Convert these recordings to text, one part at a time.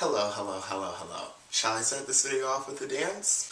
Hello, hello, hello, hello. Shall I start this video off with a dance?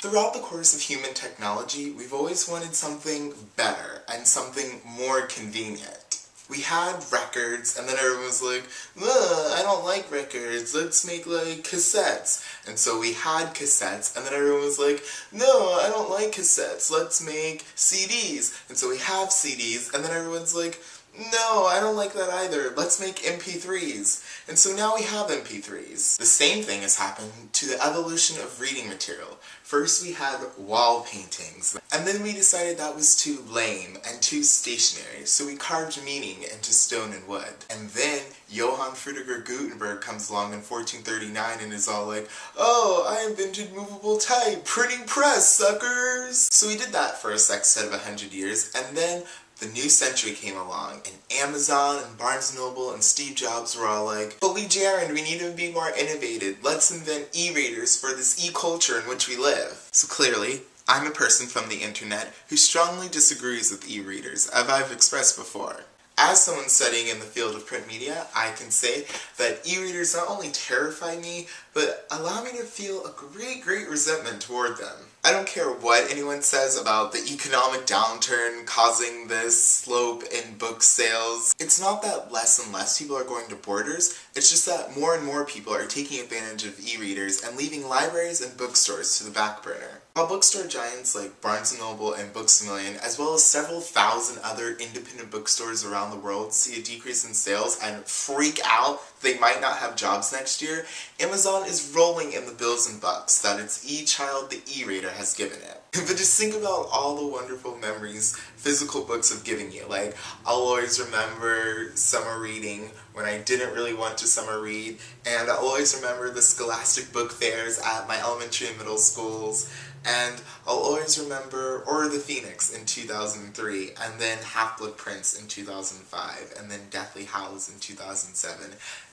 Throughout the course of human technology, we've always wanted something better and something more convenient. We had records, and then everyone was like, I don't like records, let's make like cassettes. And so we had cassettes, and then everyone was like, no, I don't like cassettes, let's make CDs. And so we have CDs, and then everyone's like, no, I don't like that either, let's make MP3s. And so now we have MP3s. The same thing has happened to the evolution of reading material. First we had wall paintings, and then we decided that was too lame and too stationary, so we carved meaning into stone and wood. And then Johann Friedrich Gutenberg comes along in 1439 and is all like, oh, I invented movable type, printing press, suckers! So we did that for a set of 100 years, and then the new century came along, and Amazon and Barnes & Noble and Steve Jobs were all like, but we daren't, we need to be more innovative, let's invent e-readers for this e-culture in which we live. So clearly, I'm a person from the internet who strongly disagrees with e-readers, as I've expressed before. As someone studying in the field of print media, I can say that e-readers not only terrify me, but allow me to feel a great resentment toward them. I don't care what anyone says about the economic downturn causing this slope in book sales. It's not that less and less people are going to Borders, it's just that more and more people are taking advantage of e-readers and leaving libraries and bookstores to the back burner. While bookstore giants like Barnes & Noble and Books A Million, as well as several thousand other independent bookstores around the world see a decrease in sales and freak out they might not have jobs next year, Amazon is rolling in the bills and bucks that its e-child, the e-reader, has given it. But just think about all the wonderful memories physical books have given you. Like, I'll always remember summer reading when I didn't really want to summer read, and I'll always remember the scholastic book fairs at my elementary and middle schools, and I'll always remember Order of the Phoenix in 2003, and then Half-Blood Prince in 2005, and then Deathly Hallows in 2007,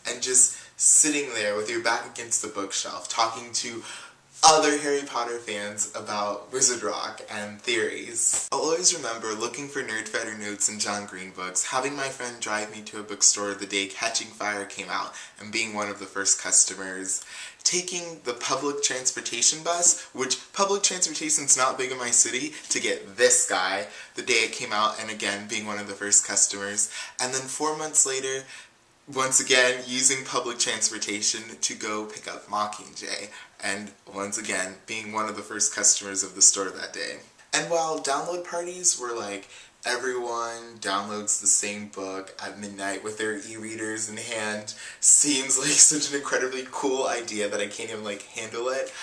and just sitting there with your back against the bookshelf, talking to other Harry Potter fans about Wizard Rock and theories. I'll always remember looking for Nerdfighter notes and John Green books, having my friend drive me to a bookstore the day Catching Fire came out, and being one of the first customers, taking the public transportation bus, which public transportation's not big in my city, to get this guy the day it came out, and again, being one of the first customers, and then 4 months later, once again, using public transportation to go pick up Mockingjay, and once again, being one of the first customers of the store that day. And while download parties were like, everyone downloads the same book at midnight with their e-readers in hand, seems like such an incredibly cool idea that I can't even like handle it,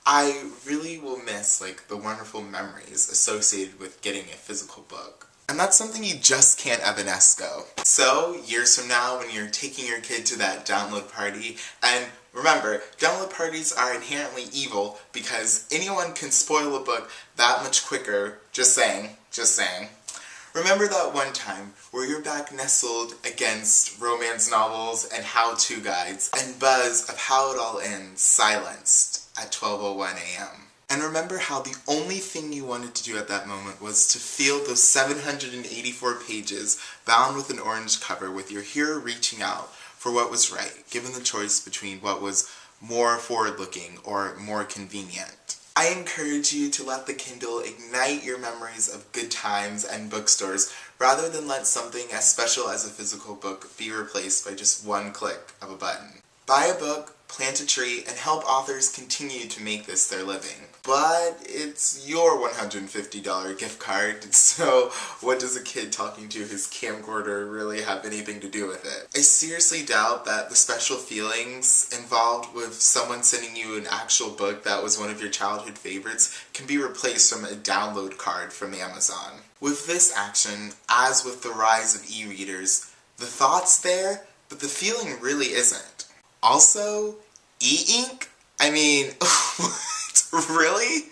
I really will miss like the wonderful memories associated with getting a physical book. And that's something you just can't evanesco. So, years from now, when you're taking your kid to that download party, and remember, download parties are inherently evil because anyone can spoil a book that much quicker, just saying. Remember that one time where you're back nestled against romance novels and how-to guides, and buzz of how it all ends silenced at 12:01 a.m. And remember how the only thing you wanted to do at that moment was to feel those 784 pages bound with an orange cover with your hero reaching out for what was right, given the choice between what was more forward-looking or more convenient. I encourage you to let the Kindle ignite your memories of good times and bookstores rather than let something as special as a physical book be replaced by just one click of a button. Buy a book, plant a tree, and help authors continue to make this their living. But it's your $150 gift card, so what does a kid talking to his camcorder really have anything to do with it? I seriously doubt that the special feelings involved with someone sending you an actual book that was one of your childhood favorites can be replaced from a download card from Amazon. With this action, as with the rise of e-readers, the thought's there, but the feeling really isn't. Also, e-ink? I mean, what? Really?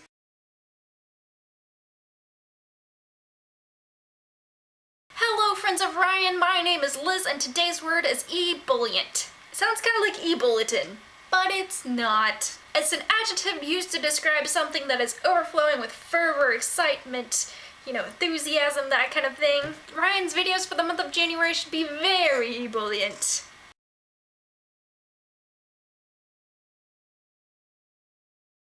Hello friends of Ryan, my name is Liz and today's word is ebullient. It sounds kind of like e-bulletin, but it's not. It's an adjective used to describe something that is overflowing with fervor, excitement, you know, enthusiasm, that kind of thing. Ryan's videos for the month of January should be very ebullient.